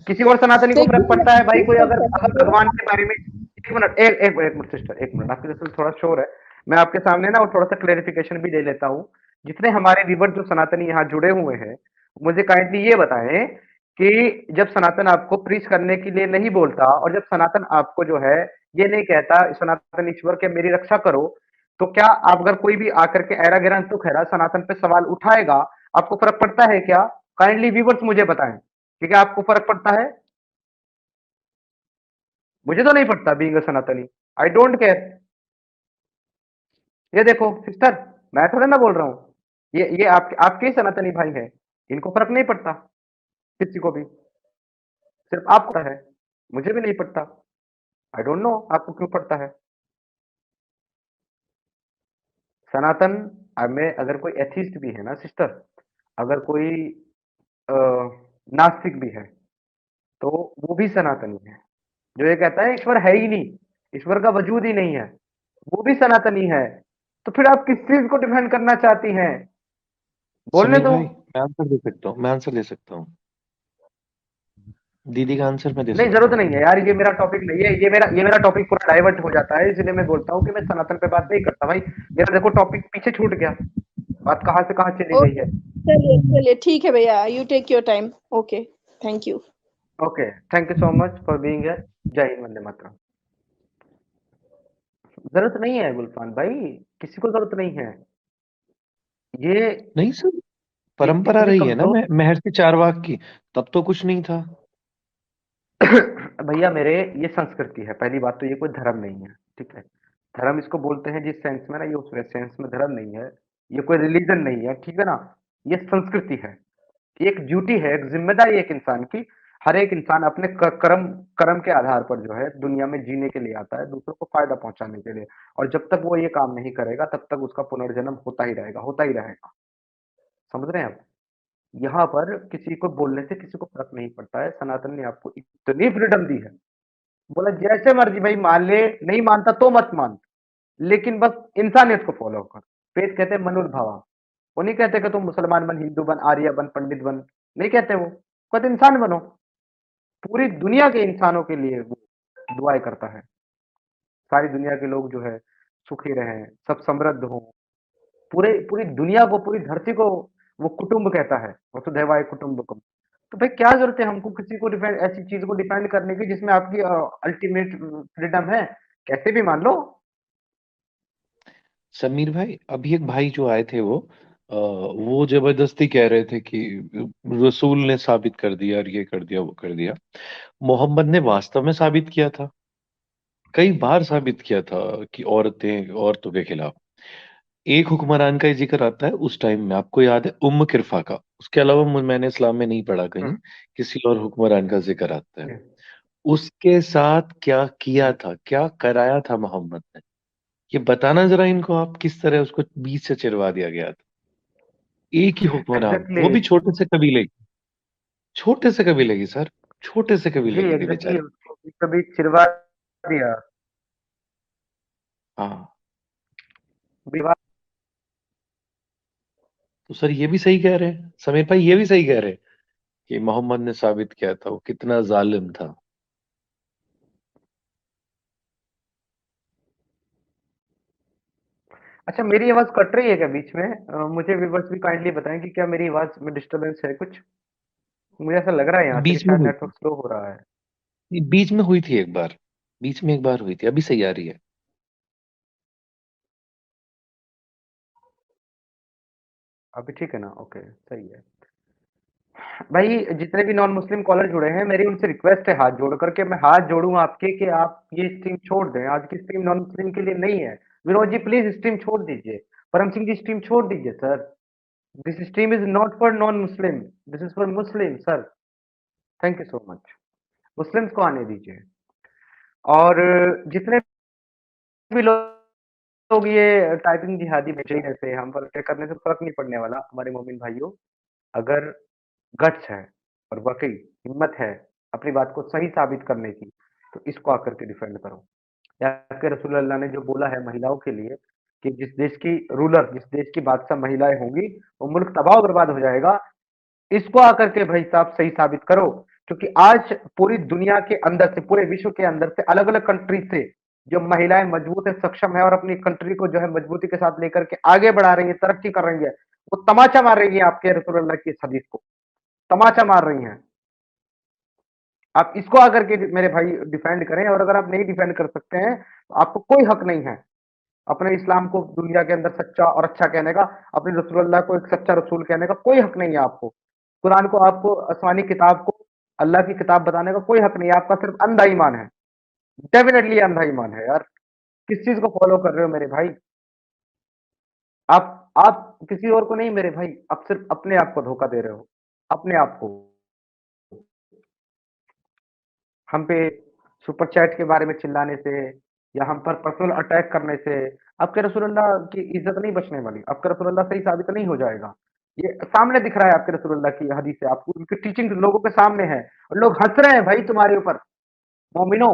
किसी और सनातनी को फर्क देखिए पड़ता है भाई? कोई अगर अगर मेरे भगवान के बारे में एक मिनट, एक मिनट सिस्टर, एक मिनट, आपके जैसे थोड़ा शोर है। मैं आपके सामने ना थोड़ा सा क्लेरिफिकेशन भी दे लेता हूँ। जितने हमारे व्यूवर जो सनातनी यहाँ जुड़े हुए हैं, मुझे काइंडली ये बताएं कि जब सनातन आपको प्रीच करने के लिए नहीं बोलता और जब सनातन आपको जो है ये नहीं कहता सनातन ईश्वर के मेरी रक्षा करो, तो क्या आप अगर कोई भी आकर के ऐरा गैरा तो खैरा सनातन पे सवाल उठाएगा, आपको फर्क पड़ता है क्या? काइंडली व्यूवर्स मुझे बताएं कि क्या आपको फर्क पड़ता है? मुझे तो नहीं पड़ता बीइंग अ सनातनी। I don't care. ये देखो सिस्टर, मैं थोड़ा ना बोल रहा हूँ, ये आपके ही सनातनी भाई हैं, इनको फर्क नहीं पड़ता किसी को भी, सिर्फ आपको पड़ता है, मुझे भी नहीं पड़ता। आई डोंट नो आपको क्यों पड़ता है। सनातन में अगर कोई एथिस्ट भी है ना सिस्टर, अगर कोई अ, नास्तिक भी है, तो वो भी सनातनी है। जो ये कहता है ईश्वर है ही नहीं, ईश्वर का वजूद ही नहीं है, वो भी सनातनी है। तो फिर आप किस चीज को डिफेंड करना चाहती हैं? बोलने समीर दो। भाई, मैं आंसर दे सकता हूँ, मैं आंसर दे सकता हूँ। दीदी का आंसर मैं दे नहीं, सकता जरूरत हूँ। नहीं है यार, ये मेरा टॉपिक नहीं है, ये मेरा टॉपिक पूरा डाइवर्ट हो जाता है, इसलिए मैं बोलता हूँ कि मैं सनातन पे बात नहीं करता भाई। मेरा देखो टॉपिक पीछे छूट गया, बात कहाँ से कहाँ चली गई ओके, है। चलिए चलिए ठीक है भैया, you take your time. Okay, thank you. Okay, thank you so much for being here. जय हिंद, वंदे मातरम। जरूरत नहीं है गुलफान भाई, किसी को जरूरत नहीं है। ये नहीं सर, परंपरा इतनी रही है ना कमजोर महर्षि चारवाक की, तब तो कुछ नहीं था। भैया मेरे, ये संस्कृति है पहली बात तो, ये कोई धर्म नहीं है, ठीक है? धर्म इसको बोलते हैं जिस सेंस में ना, ये उस सेंस में धर्म नहीं है, ये कोई रिलीजन नहीं है, ठीक है ना? ये संस्कृति है, एक ड्यूटी है, एक जिम्मेदारी है एक इंसान की। हर एक इंसान अपने कर्म कर्म के आधार पर जो है दुनिया में जीने के लिए आता है, दूसरों को फायदा पहुंचाने के लिए। और जब तक वो ये काम नहीं करेगा तब तक उसका पुनर्जन्म होता ही रहेगा, होता ही रहेगा। समझ रहे हैं आप? यहाँ पर किसी को बोलने से किसी को फर्क नहीं पड़ता है। सनातन ने आपको इतनी फ्रीडम दी है, बोला जैसे मर्जी भाई मान ले, नहीं मानता तो मत मान, लेकिन बस इंसानियत को फॉलो कर। वेद कहते हैं मनुर्भावा, वो नहीं कहते कि तुम मुसलमान बन, हिंदू बन, आर्य बन, पंडित बन, नहीं कहते वो, कहते इंसान बनो। पूरी दुनिया के इंसानों के लिए वो दुआएं करता है, सारी दुनिया के लोग जो है सुखी रहें, सब समृद्ध हो। पूरे पूरी दुनिया को, पूरी धरती को वो कुटुंब कहता है, वसुधैवाय कुटुंबकम। तो भाई क्या जरूरत है हमको किसी को डिफेंड, ऐसी चीज को डिफेंड करने की जिसमें आपकी अल्टीमेट फ्रीडम है? कैसे भी मान लो। समीर भाई, अभी एक भाई जो आए थे वो जबरदस्ती कह रहे थे कि रसूल ने साबित कर दिया और ये कर दिया वो कर दिया। मोहम्मद ने वास्तव में साबित किया था, कई बार साबित किया था कि औरतें औरतों के खिलाफ। एक हुक्मरान का ही जिक्र आता है उस टाइम में, आपको याद है, उम्म किरफा का। उसके अलावा मैंने इस्लाम में नहीं पढ़ा कहीं हम्म, किसी और हुक्मरान का जिक्र आता है। हम्म, उसके साथ क्या किया था, क्या कराया था मोहम्मद ने, ये बताना जरा इनको आप, किस तरह उसको बीच से चिरवा दिया गया था। एक ही हुक्मरान, एग्जैक्टली वो भी छोटे से कबीले की, छोटे से कबीले की सर, छोटे से जी, कबीले की थी एग्जैक्टली बेचारी। उसको कभी चिरवा दिया, हाँ, विवाह। तो सर ये भी सही कह रहे हैं, समीर भाई ये भी सही कह रहे हैं कि मोहम्मद ने साबित किया था वो कितना जालिम था। अच्छा, मेरी आवाज कट रही है क्या बीच में? मुझे व्यूवर्स भी काइंडली बताएं कि क्या मेरी आवाज में डिस्टरबेंस है कुछ? मुझे ऐसा लग रहा है यहाँ से कि बीच में शायद हुई थी, नेटवर्क स्लो हो रहा है। बीच में हुई थी एक बार, बीच में एक बार हुई थी, अभी सही आ रही है। अभी ठीक है ना? ओके, सही है। भाई जितने भी नॉन मुस्लिम कॉलर जुड़े हैं, मेरी उनसे रिक्वेस्ट है हाथ जोड़ करके, मैं हाथ जोड़ूं आपके कि आप ये स्ट्रीम छोड़ दें। आज की स्ट्रीम नॉन मुस्लिम के लिए नहीं है। विनोद जी प्लीज स्ट्रीम छोड़ दीजिए। परम सिंह जी स्ट्रीम छोड़ दीजिए sir. This stream is not for non Muslim, this is for Muslim sir. Thank you so much. Muslims को आने दीजिए। और जितने भी लोग ये टाइपिंग जिहादी बैठे ही रहते हैं, हम पर अटैक करने से फर्क नहीं पड़ने वाला हमारे मोमिन भाइयों। अगर गट्स है और वाकई हिम्मत है अपनी बात को सही साबित करने की, तो इसको आकर के डिफेंड करो। या के रसूल अल्लाह ने जो बोला है महिलाओं के लिए कि जिस देश की रूलर, जिस देश की बादशाह महिलाएं होंगी, वो मुल्क तबाह बर्बाद हो जाएगा। इसको आकर के भाई साहब सही साबित करो। क्योंकि आज पूरी दुनिया के अंदर से, पूरे विश्व के अंदर से, अलग अलग कंट्री से जो महिलाएं मजबूत है, सक्षम है और अपनी कंट्री को जो है मजबूती के साथ लेकर के आगे बढ़ा रही है, तरक्की कर रही है, वो तमाचा मार रही है आपके रसूलुल्लाह की इस हदीस को, तमाचा मार रही हैं। आप इसको आकर के मेरे भाई डिफेंड करें, और अगर आप नहीं डिफेंड कर सकते हैं तो आपको कोई हक नहीं है अपने इस्लाम को दुनिया के अंदर सच्चा और अच्छा कहने का, अपने रसूलुल्लाह को एक सच्चा रसूल कहने का कोई हक नहीं है आपको। कुरान को, आपको आसमानी किताब को अल्लाह की किताब बताने का कोई हक नहीं है, आपका सिर्फ अंधा ईमान है, डेफिनेटली अंधा ईमान है यार। किस चीज को फॉलो कर रहे हो मेरे भाई? आप किसी और को नहीं मेरे भाई, आप सिर्फ अपने आप को धोखा दे रहे हो, अपने आप को। हम पे सुपर चैट के बारे में चिल्लाने से या हम पर पर्सनल अटैक करने से आपके रसूलुल्लाह की इज्जत नहीं बचने वाली, आपका रसूलुल्लाह सही साबित नहीं हो जाएगा। ये सामने दिख रहा है आपके रसूलुल्लाह की हदीस से, आपको उनकी टीचिंग लोगों के सामने है और लोग हंस रहे हैं भाई तुम्हारे ऊपर। मोमिनो,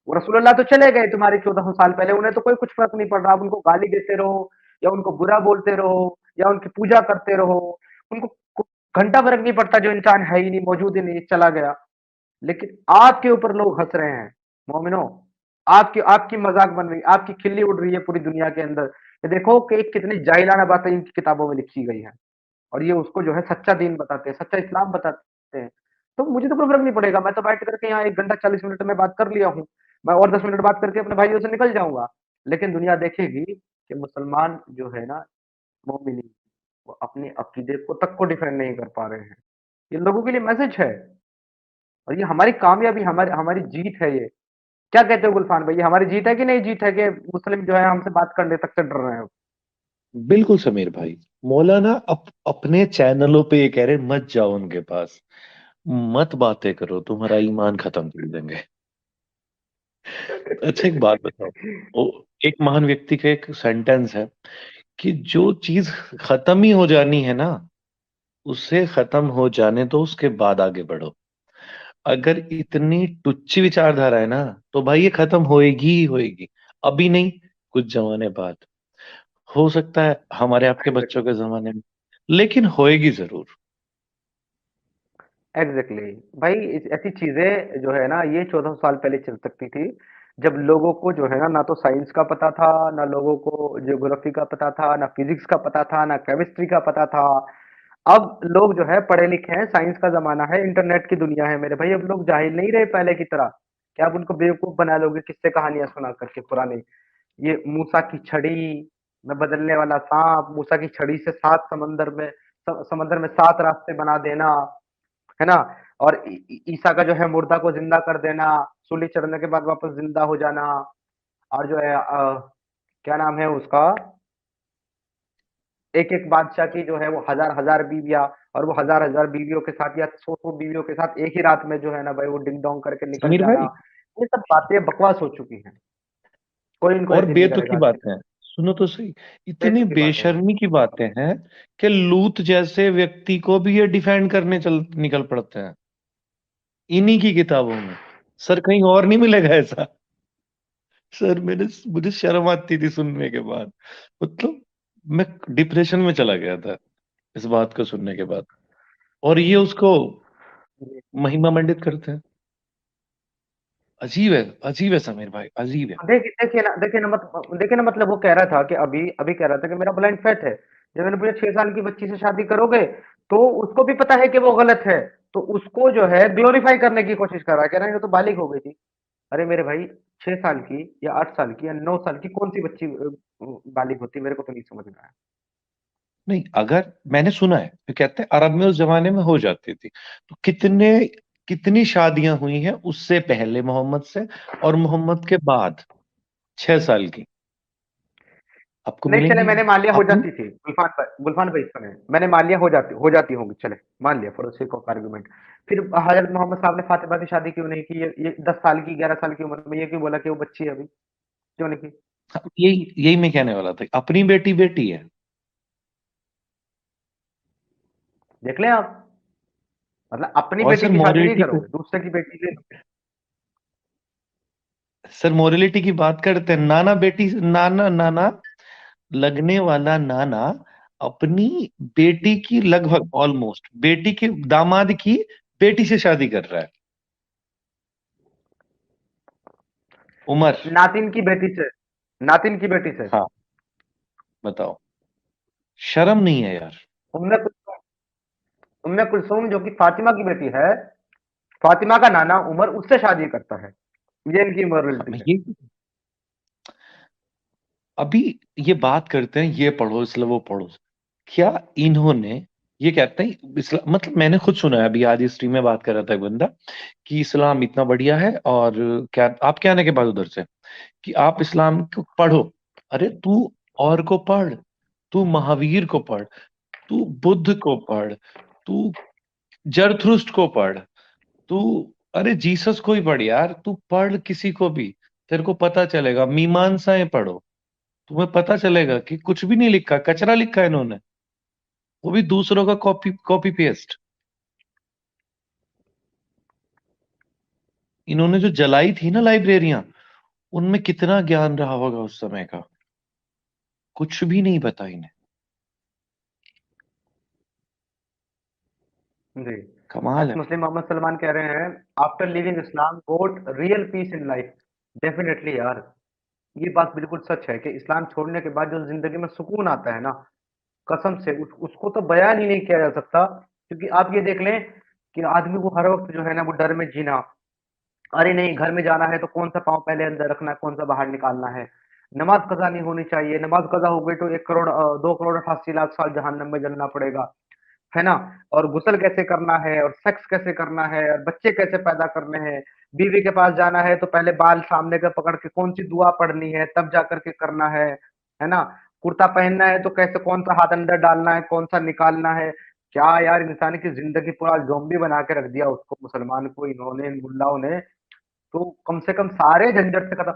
वो रसूलुल्लाह तो चले गए तुम्हारे 1400 साल पहले, उन्हें तो कोई कुछ फर्क नहीं पड़ रहा। आप उनको गाली देते रहो या उनको बुरा बोलते रहो या उनकी पूजा करते रहो, उनको घंटा फर्क नहीं पड़ता, जो इंसान है ही नहीं, मौजूद ही नहीं, चला गया। लेकिन आपके ऊपर लोग हंस रहे हैं मोमिनो, आपकी आपकी मजाक बन रही, आपकी खिल्ली उड़ रही है पूरी दुनिया के अंदर। ये देखो कि कितनी जाहिलाना बातें इनकी किताबों में लिखी गई है और ये उसको जो है सच्चा दीन बताते हैं, सच्चा इस्लाम बताते हैं। तो मुझे तो कोई फर्क नहीं पड़ेगा, मैं तो बैठ करके यहाँ 1 घंटा 40 मिनट में बात कर लिया हूँ, मैं और 10 मिनट बात करके अपने भाइयों से निकल जाऊंगा। लेकिन दुनिया देखेगी कि मुसलमान जो है ना, मोमिनी, वो अपने अकीदे को तक को डिफेंड नहीं कर पा रहे हैं। ये लोगों के लिए मैसेज है और ये हमारी कामयाबी, हमारी हमारी जीत है ये। क्या कहते हो गुलफान भाई, ये हमारी जीत है कि नहीं जीत है कि मुस्लिम जो है हमसे बात करने तक से डर रहे हैं? बिल्कुल समीर भाई। मौलाना अपने चैनलों पे ये कह रहे मत जाओ उनके पास, मत बातें करो, तुम्हारा ईमान खत्म कर देंगे। अच्छा एक बात बताओ, वो एक महान व्यक्ति का एक सेंटेंस है कि जो चीज खत्म ही हो जानी है ना, उसे खत्म हो जाने दो, उसके बाद आगे बढ़ो। अगर इतनी टुच्ची विचारधारा है ना, तो भाई ये खत्म होएगी ही होएगी। अभी नहीं, कुछ जमाने बाद, हो सकता है हमारे आपके बच्चों के जमाने में, लेकिन होएगी जरूर। एग्जैक्टली भाई, ऐसी चीजें जो है ना, ये 1400 साल पहले चल सकती थी, जब लोगों को जो है ना तो साइंस का पता था, ना लोगों को ज्योग्राफी का पता था, ना फिजिक्स का पता था, ना केमिस्ट्री का पता था। अब लोग जो है पढ़े लिखे हैं, साइंस का जमाना है, इंटरनेट की दुनिया है मेरे भाई। अब लोग जाहिल नहीं रहे पहले की तरह, क्या आप उनको बेवकूफ बना लोगे किससे कहानियां सुना करके पुराने। ये मूसा की छड़ी में बदलने वाला सांप, मूसा की छड़ी से 7 समंदर में 7 रास्ते बना देना, है ना? और ईसा का जो है मुर्दा को जिंदा कर देना, सूली चढ़ने के बाद वापस जिंदा हो जाना। और जो है क्या नाम है उसका, एक एक बादशाह की जो है वो हजार हजार बीवियां, और वो हजार हजार बीवियों के साथ या 100 बीवियों के साथ एक ही रात में जो है ना भाई वो डिंग डोंग करके निकल समीर जाना। भाई, ये सब बातें बकवास हो चुकी हैं, कोई इनको और यकीन नहीं बेतुकी करेगा आज के बातें दिन। हैं, सुनो तो सही, इतनी बेतुकी बातें हैं। बेशर्मी की बातें हैं कि लूत जैसे व्यक्ति को भी ये डिफेंड करने चल निकल पड़ते हैं इन्हीं की किताबों में। सर कहीं और नहीं मिलेगा ऐसा? सर मेरे मुझे शर्म आती थी सुनने के बाद, मतलब मैं डिप्रेशन में चला गया था इस बात को सुनने के बाद। और ये उसको महिमा मंडित करते हैं। अजीब है समीर भाई, अजीब है। देखिए ना, मतलब वो कह रहा था कि अभी अभी कह रहा था कि मेरा ब्लाइंड फैट है। जब मैंने पूछा 6 साल की बच्ची से शादी करोगे, तो उसको भी पता है कि वो गलत है, तो उसको जो है ग्लोरीफाई करने की कोशिश कर रहा है, कह रहा है ये तो बालिग हो गई थी। अरे मेरे भाई, 6 साल की या 8 साल की या 9 साल की कौन सी बच्ची बालिग होती है, मेरे को तो नहीं समझ में आया। नहीं, अगर मैंने सुना है तो कहते हैं अरब में उस जमाने में हो जाती थी, तो कितनी शादियां हुई हैं उससे पहले मोहम्मद से और मोहम्मद के बाद 6 साल की आपको नहीं चले, मिलेंगी। मैंने मान लिया हो अपनी जाती थी, गुलफान भाई सुने, मैंने मान लिया हो जाती होंगी, चले मान लिया for the sake of argument. फिर हजरत मोहम्मद साहब ने फातिमा की शादी क्यों नहीं की? ये 10 साल की 11 साल की उम्र में, ये क्यों बोला कि वो बच्ची है अभी, क्यों नहीं की? यही मैं कहने वाला था, अपनी बेटी बेटी है। देख लें आप, मतलब अपनी और बेटी सर की शादी नहीं मॉरलिटी को, करोगे, दूसरे की बेटी ले। सर मॉरलिटी की बात करते हैं, नाना बेटी, नाना नाना लगने वाला नाना अपनी बेटी की, लगभग ऑलमोस्ट बेटी की, दामाद की बेटी से शादी कर रहा है। उमर। नातिन की बेटी से, नातिन की बेटी से। हाँ, बताओ, शर्म नहीं है यार। उम्मे कुलसूम, उम्मे कुलसूम जो कि फातिमा की बेटी है, फातिमा का नाना उमर उससे शादी करता है। ये इनकी हम मोरलिटी है। ये अभी ये बात करते हैं, ये पढ़ो इसलिए वो पढ़ो। क्या इन्होंने, ये कहते हैं इस्लाम, मतलब मैंने खुद सुना है, अभी आज स्ट्रीम में बात कर रहा था एक बंदा कि इस्लाम इतना बढ़िया है, और क्या आप क्या आने के बाद उधर से कि आप इस्लाम को पढ़ो। अरे तू और को पढ़, तू महावीर को पढ़, तू बुद्ध को पढ़, तू जरथुस्ट्र को पढ़, तू, अरे जीसस को ही पढ़ यार, तू पढ़ किसी को भी, तेरे को पता चलेगा। मीमांसाएं पढ़ो, तुम्हें पता चलेगा कि कुछ भी नहीं लिखा, कचरा लिखा है इन्होंने, वो भी दूसरों का कॉपी कॉपी पेस्ट। इन्होंने जो जलाई थी ना लाइब्रेरियां, उनमें कितना ज्ञान रहा होगा उस समय का, कुछ भी नहीं पता इन्हें। जी। कमाल एक्स है। मुस्लिम मोहम्मद सलमान कह रहे हैं, after living Islam got real peace in life. Definitely यार, ये बात बिल्कुल सच है कि इस्लाम छोड़ने के बाद जो जिंदगी में सुकून आता है ना, कसम से उसको तो बयान ही नहीं किया जा सकता। क्योंकि आप ये देख लें कि आदमी को हर वक्त जो है ना वो डर में जीना, अरे नहीं घर में जाना है तो कौन सा पाँव पहले अंदर रखना है, कौन सा बाहर निकालना है। नमाज कज़ा नहीं होनी चाहिए, नमाज कज़ा हो गई तो 1 करोड़ 2 करोड़ 88 लाख साल जहन्नम में जलना पड़ेगा, है ना? और गुस्ल कैसे करना है और सेक्स कैसे करना है और बच्चे कैसे पैदा करने हैं, बीवी के पास जाना है तो पहले बाल सामने का पकड़ के कौन-सी दुआ पढ़नी है, तब जाकर के करना है ना? कुर्ता पहनना है तो कैसे कौन-सा हाथ अंदर डालना है, कौन-सा निकालना है। क्या यार इंसान की ज़िंदगी पूरा ज़ॉम्बी बना के रख दिया उसको मुसलमान को इन्होंने, इन मुल्लाओं ने। तो कम से कम सारे झंझट से खत्म।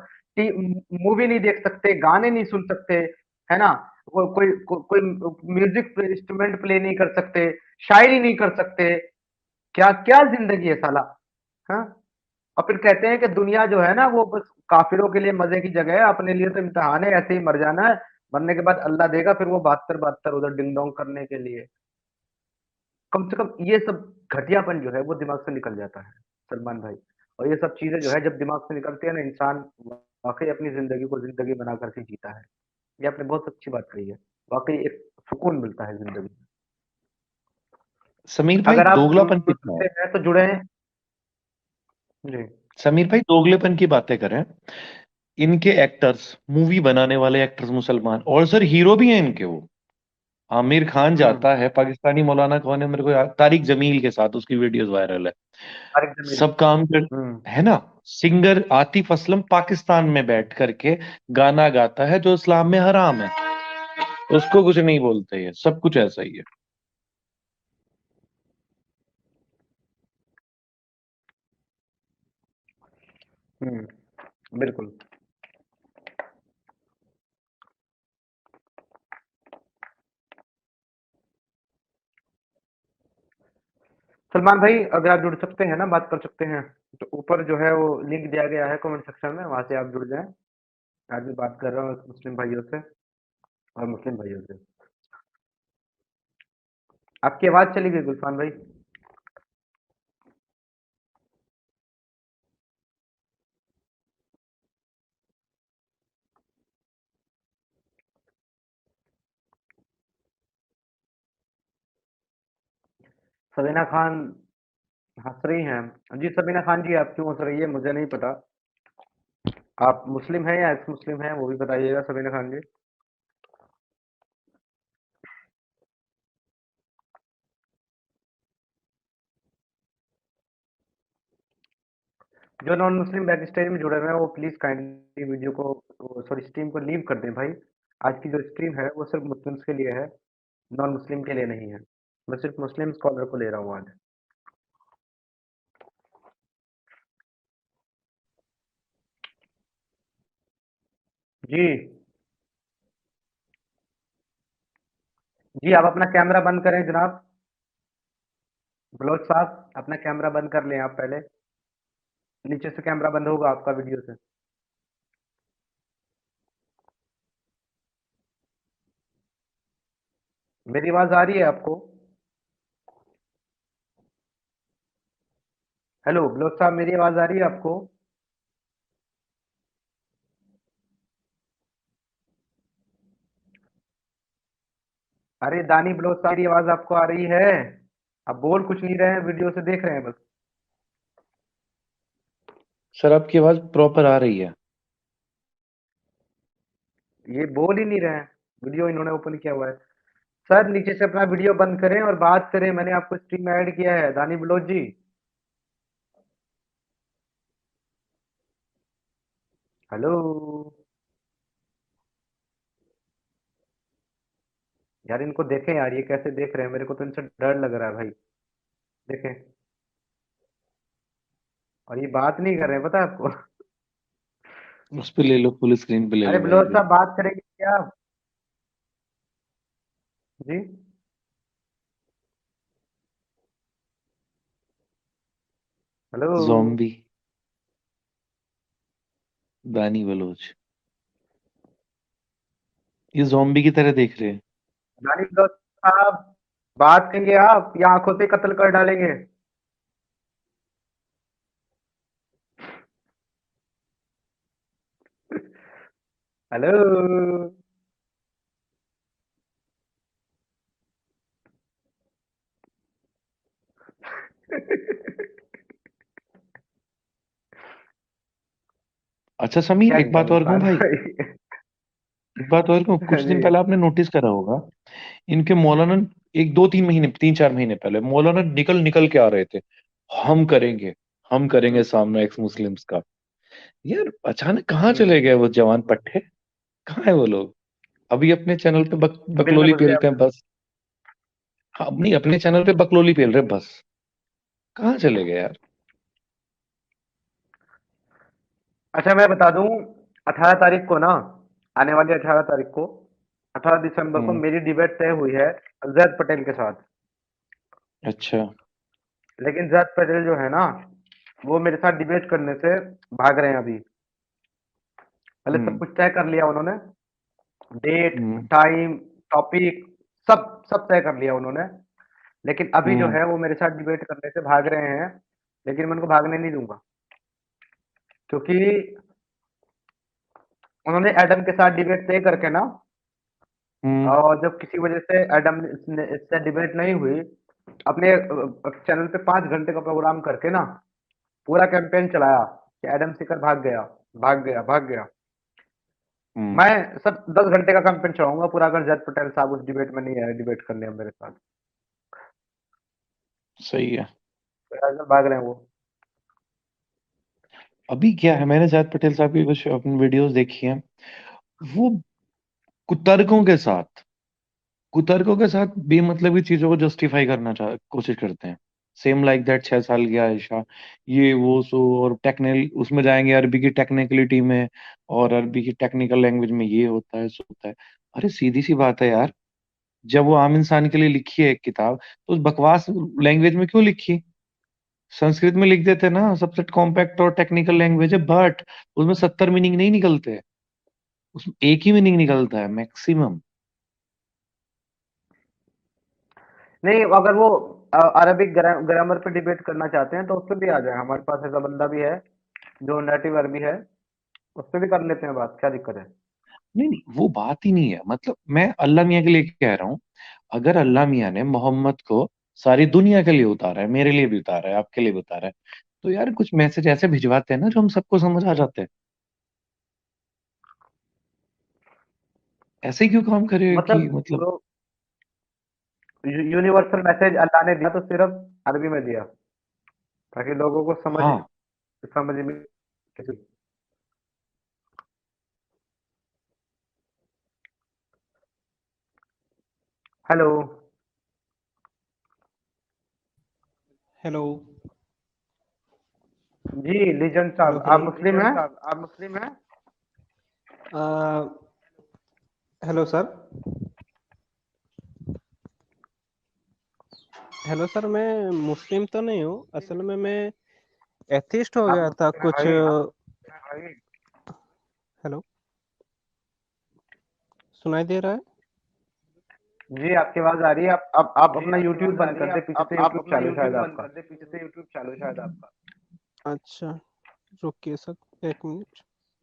मूवी नहीं देख सकते, गाने नहीं सुन सकते, है ना? कोई म्यूजिक इंस्ट्रूमेंट प्ले नहीं कर सकते, शायरी नहीं कर सकते। क्या क्या जिंदगी है साला। हाँ। और फिर कहते हैं कि दुनिया जो है ना वो बस काफिरों के लिए मजे की जगह है, अपने लिए तो इम्तिहान है, ऐसे ही मर जाना है, मरने के बाद अल्लाह देगा फिर वो बहत्तर बहत्तर उधर डिंग डोंग करने के लिए। कम से कम ये सब घटियापन जो है वो दिमाग से निकल जाता है सलमान भाई। और ये सब चीजें जो है जब दिमाग से निकलती है ना, इंसान वाकई अपनी जिंदगी को जिंदगी बना करके जीता है। ये आपने बहुत अच्छी बात कही है। वाकई एक सुकून मिलता है जिंदगी में। समीर भाई, अगर आप दोगलापन कितना है। जुड़ते हैं तो जुड़े हैं। जी। समीर भाई, दोगलेपन की बातें करें, इनके एक्टर्स, मूवी बनाने वाले एक्टर्स मुसलमान, और सर हीरो भी हैं इनके वो। आमिर खान हम्म। जाता है पाकिस्तानी, मौलाना कौन है मेरे को याद, तारिक जमील के साथ उसकी वीडियोस वायरल है, तारिक जमील। सब काम कर, हम्म। है ना। सिंगर आतिफ असलम पाकिस्तान में बैठ करके गाना गाता है जो इस्लाम में हराम है, उसको कुछ नहीं बोलते, ये सब कुछ ऐसा ही है। बिल्कुल। सलमान भाई अगर आप जुड़ सकते हैं ना, बात कर सकते हैं, तो ऊपर जो है वो लिंक दिया गया है कमेंट सेक्शन में, वहां से आप जुड़ जाएं। आज भी बात कर रहा हूँ मुस्लिम भाइयों से और मुस्लिम भाइयों से। आपकी आवाज चली गई गुलफान भाई। सबीना खान हंस रही हैं जी। सबीना खान जी आप क्यों हंस रही है मुझे नहीं पता। आप मुस्लिम हैं या एक्स मुस्लिम हैं वो भी बताइएगा सबीना खान जी। जो नॉन मुस्लिम बैक स्टेज में जुड़े हुए हैं वो प्लीज काइंडली वीडियो को, सॉरी स्ट्रीम को लीव कर दें भाई। आज की जो स्ट्रीम है वो सिर्फ मुस्लिम्स के लिए है, नॉन मुस्लिम के लिए नहीं है। मैं सिर्फ मुस्लिम स्कॉलर को ले रहा हूँ आज। जी। जी आप अपना कैमरा बंद करें जनाब। बलोच साहब अपना कैमरा बंद कर लें आप पहले। नीचे से कैमरा बंद होगा आपका वीडियो से। मेरी आवाज आ रही है आपको? हेलो बलोच साहब, मेरी आवाज आ रही है आपको? अरे दानी ब्लोच सारी आवाज आपको आ रही है? आप बोल कुछ नहीं रहे हैं, वीडियो से देख रहे हैं बस। सर आपकी आवाज प्रॉपर आ रही है। ये बोल ही नहीं रहे हैं, वीडियो इन्होंने ओपन किया हुआ है। सर नीचे से अपना वीडियो बंद करें और बात करें, मैंने आपको स्ट्रीम में ऐड किया है दानी ब्लोच जी। हेलो यार, इनको देखें यार, ये कैसे देख रहे हैं, मेरे को तो इनसे डर लग रहा है भाई। देखें, और ये बात नहीं कर रहे हैं, पता है आपको? उस पे ले लो, फुल स्क्रीन पे ले अरे लो भाई ब्लोच अभी। साहब, बात करेंगे क्या आप? जी। हेलो ज़ॉम्बी, दानी बलोच, ये ज़ॉम्बी की तरह देख रहे हैं। दानी ब्लोच साहब, बात करेंगे आप या आंखों से कत्ल कर डालेंगे? हेलो अच्छा समीर, क्या एक बात और कहूँ इंसान भाई, भाई। एक बात और कहूँ, कुछ दिन जी। पहले आपने नोटिस करा होगा, इनके मौलाना एक दो तीन महीने, तीन चार महीने पहले मौलाना निकल निकल के आ रहे थे, हम करेंगे, हम करेंगे सामने एक्स मुस्लिम्स का। यार अचानक कहाँ चले गए वो जवान पट्टे? कहाँ है वो लोग? अभी अपने चैनल पे बिल में बकलोली घुस गया। पेलते हैं बस। हाँ, नहीं, अपने चैनल पे बकलोली पेल रहे बस। कहाँ चले गए यार? अच्छा मैं बता दूं, 18 तारीख को ना, आने वाली 18 तारीख को, 18 दिसंबर को हम्म। मेरी डिबेट तय हुई है जैद पटेल के साथ। अच्छा। लेकिन जैद पटेल जो है ना, वो मेरे साथ डिबेट करने से भाग रहे हैं अभी। पहले सब हम्म। कुछ तय कर लिया उन्होंने, डेट, हम्म। टाइम, टॉपिक, सब सब तय कर लिया उन्होंने। लेकिन अभी जो हम्म। है वो मेरे साथ डिबेट करने से भाग रहे हैं। लेकिन मैं उनको भागने नहीं दूंगा, क्योंकि उन्होंने एडम के साथ डिबेट तय करके ना, हम्म। और जब किसी वजह से एडम इससे डिबेट नहीं हुई, अपने चैनल पे 5 घंटे का प्रोग्राम करके ना, पूरा कैंपेन चलाया कि एडम सीकर भाग गया, भाग गया, भाग गया। हम्म। मैं सब 10 घंटे का कैंपेन चलाऊंगा पूरा, अगर जयंत पटेल साहब उस डिबेट में नहीं आए डिबेट करने मेरे साथ। सही है। तो भाग रहे हैं वो। अभी क्या है, मैंने जाट पटेल साहब की कुछ अपनी वीडियोस देखी हैं, वो कुतर्कों के साथ, कुतर्कों के साथ बेमतलबी चीजों को जस्टिफाई करना चाह कोशिश करते हैं। सेम लाइक दैट 6 साल गया ऐशा, ये वो सो, और टेक्निकल उसमें जाएंगे अरबी की टेक्निकलिटी में, और अरबी की टेक्निकल लैंग्वेज में ये होता है सो होता है। अरे सीधी सी बात है यार, जब वो आम इंसान के लिए लिखी है एक किताब, तो उस बकवास लैंग्वेज में क्यों लिखी? संस्कृत में लिख देते ना, सबसे कॉम्पैक्ट और टेक्निकल लैंग्वेज है, बट उसमें 70 मीनिंग नहीं निकलते, उसमें एक ही मीनिंग निकलता है मैक्सिमम। नहीं, अगर वो अरबिक ग्रामर पे डिबेट करना चाहते हैं तो उस पर भी आ जाए, हमारे पास ऐसा बंदा भी है जो नेटिव अरबी है, उस पर भी कर लेते हैं बात, क्या दिक्कत है? नहीं नहीं, वो बात ही नहीं है, मतलब मैं अल्लाह मियाँ के लिए कह रहा हूँ, अगर अल्लाह मियाँ ने मोहम्मद को सारी दुनिया के लिए उतारा है, मेरे लिए भी उतारा है, आपके लिए भी उतारा है, तो यार कुछ मैसेज ऐसे भिजवाते हैं ना जो हम सबको समझ आ जाते हैं। ऐसे ही क्यों काम करे कि मतलब मतलब। वो यूनिवर्सल मैसेज अल्लाह ने दिया तो सिर्फ अरबी में दिया, ताकि लोगों को समझ हाँ। समझ में। Hello hello. जी, लीजेंड हेलो साहब, हेलो। आप मुस्लिम हैं? आप मुस्लिम हैं? Hello sir. हेलो सर, मैं मुस्लिम तो नहीं हूँ, असल में मैं एथिस्ट हो आप गया था मुस्लिम हैं कुछ। भाई? हेलो, सुनाई दे रहा है? जी, आपकी आवाज आ रही है। आप अपना यूट्यूब बंद कर दे, पीछे से आप यूट्यूब अपना चालू है शायद यूट्यूब बंद आपका। कर दे, पीछे से यूट्यूब चालू है शायद आपका। अच्छा, रुकिए सर, एक मिनट।